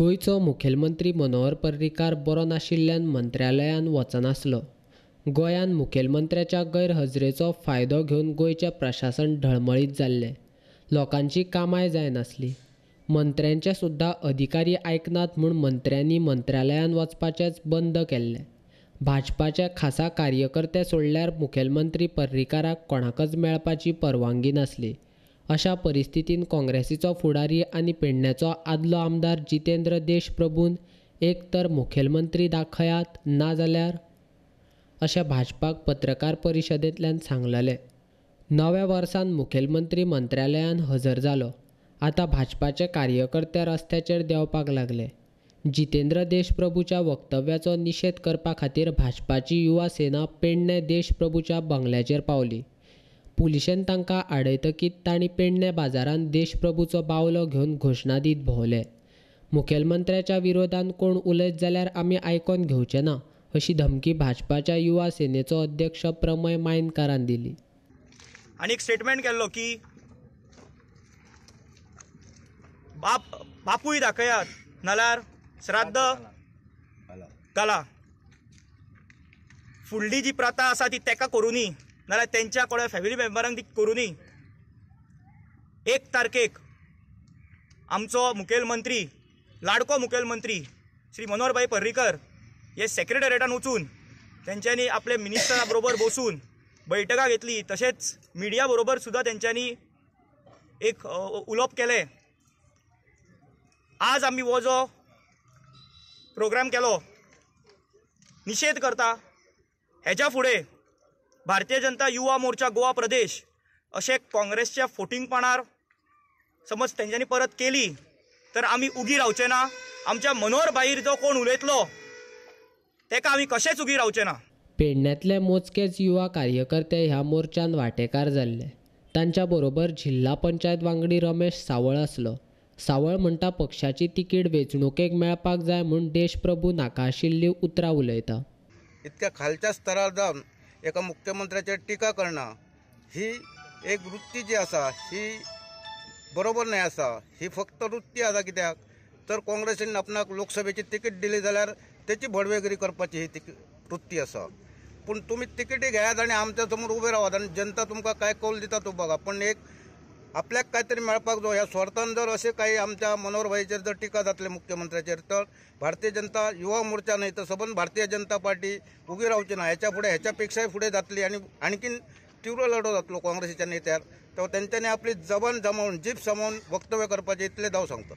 गोयचो मुखेलमंत्री मनोहर पर्रीकार बरो नाशिल्ल्यान मंत्रालयान वचनासलो। गोंयान मुखेलमंत्र्याच्या गैरहजेरेचो फायदो घेवन गोंयचें प्रशासन ढळमळीत जाल्लें। लोकांची कामाय जायनासली। मंत्र्यांचे सुद्दां अधिकारी आयकनात म्हूण मंत्र्यांनी मंत्रालयान वचपाचेंच बंद केल्लें। भाजपाचे खासा कार्यकर्ते सोडल्यार मुखेलमंत्री पर्रीकाराक कोणाकच मेळपाची परवानगी नासली। अशा परिस्थितीन काँग्रेसीचो फुडारी आनी पेडण्याचो आदलो आमदार जितेंद्र देश प्रभून एक तर मुखेलमंत्री दाखयात नाजाल्यार अशें भाजपाक पत्रकार परिशदेंतल्यान सांगलेलें। नव्या वर्सान मुखेलमंत्री मंत्रालयान हजर जालो। आतां भाजपाचे कार्यकर्ते रस्त्याचेर देंवपाक लागले। जितेंद्र देश प्रभूच्या वक्तव्याचो निशेध करपा खातीर भाजपाची युवा सेना पेडणे देश प्रभूच्या बंगल्याचेर पावली। पुलिशेन तांकां आडयतकीत तांणी पेडणे बाजारांत देश प्रभूचो बावलो घेवन घोशणा दीत भोंवले। मुखेलमंत्र्याच्या विरोधान कोण उलयत जाल्यार आमी आयकोन घेवचे ना अशी धमकी भाजपाच्या युवा सेनेचो अध्यक्ष प्रमय मायनकारान दिली। आनी एक स्टेटमेंट केल्लो की बापूय दाखयात नाल्यार श्राद्ध घाला। फुडली जी प्रथा आसा ती तेका करूनी नाल्यार तेंच्या कोणा फॅमिली मेंबरांक ती करूनी। 1 तारखेक आमचो मुखेलमंत्री लाडको मुखेलमंत्री श्री मनोहरभाई पर्रीकर हे सेक्रेटरिएटान वचून तेंच्यांनी आपले मिनिस्टरा बरोबर बसून बैठका घेतली। तशेंच मिडिया बरोबर सुद्दां तेंच्यांनी एक उलोवप केलें। आज आमी हो जो प्रोग्राम केलो निशेध करता। हेच्या फुडें भारतीय जनता युवा मोर्चा गोवा प्रदेश अशें काँग्रेसच्या फोटिंगपणार समज तेंच्यांनी परत केली तर आमी उगी रावचे ना। आमच्या मनोहर भाईर जो कोण उलयतलो तेका आमी कशेंच उगी रावचे ना। पेडण्यातले मोजकेच युवा कार्यकर्ते ह्या मोर्चान वांटेकार जाल्ले। तांच्या बरोबर जिल्हा पंचायत वांगडी रमेश सावळ आसलो। सावळ म्हणटा पक्षाची तिकीट वेंचणुकेक मेळपाक जाय म्हूण देश प्रभू नाका आशिल्ली उतरां उलयता। इतक्या खालच्या स्तरार जावन एका मुख्यमंत्र्याचेर टिका करणं ही एक वृत्ती जी आसा ही बरोबर नाही आसा। ही फक्त वृत्ती आसा कित्याक तर काँग्रेसीन आपणाक लोकसभेची तिकीट दिली जाल्यार तेची भडवेगिरी करपाची ही वृत्ती आसा। पूण तुमी तिकीटी घेयात आनी आमच्या समोर उबे रावात आनी जनता तुमकां काय कौल दिता तो बघा। पण एक आपल्याक काहीतरी मेळपाक जाय ह्या स्वार्थान जर असे काही आमच्या मनोहर भाईचेर जर टिका जातले मुख्यमंत्र्याचेर तर भारतीय जनता युवा मोर्चा नाही तर सबंद भारतीय जनता पार्टी उगी रावची ना। ह्याच्या फुडें ह्याच्यापेक्षाही फुडें जातली आणि आणखीन तीव्र लढो जातलो काँग्रेसीच्या नेत्यार। तर तेंच्यांनी आपली जबान जमावून जीभ सांबाळून वक्तव्य करपाचें इतलें हांव सांगता।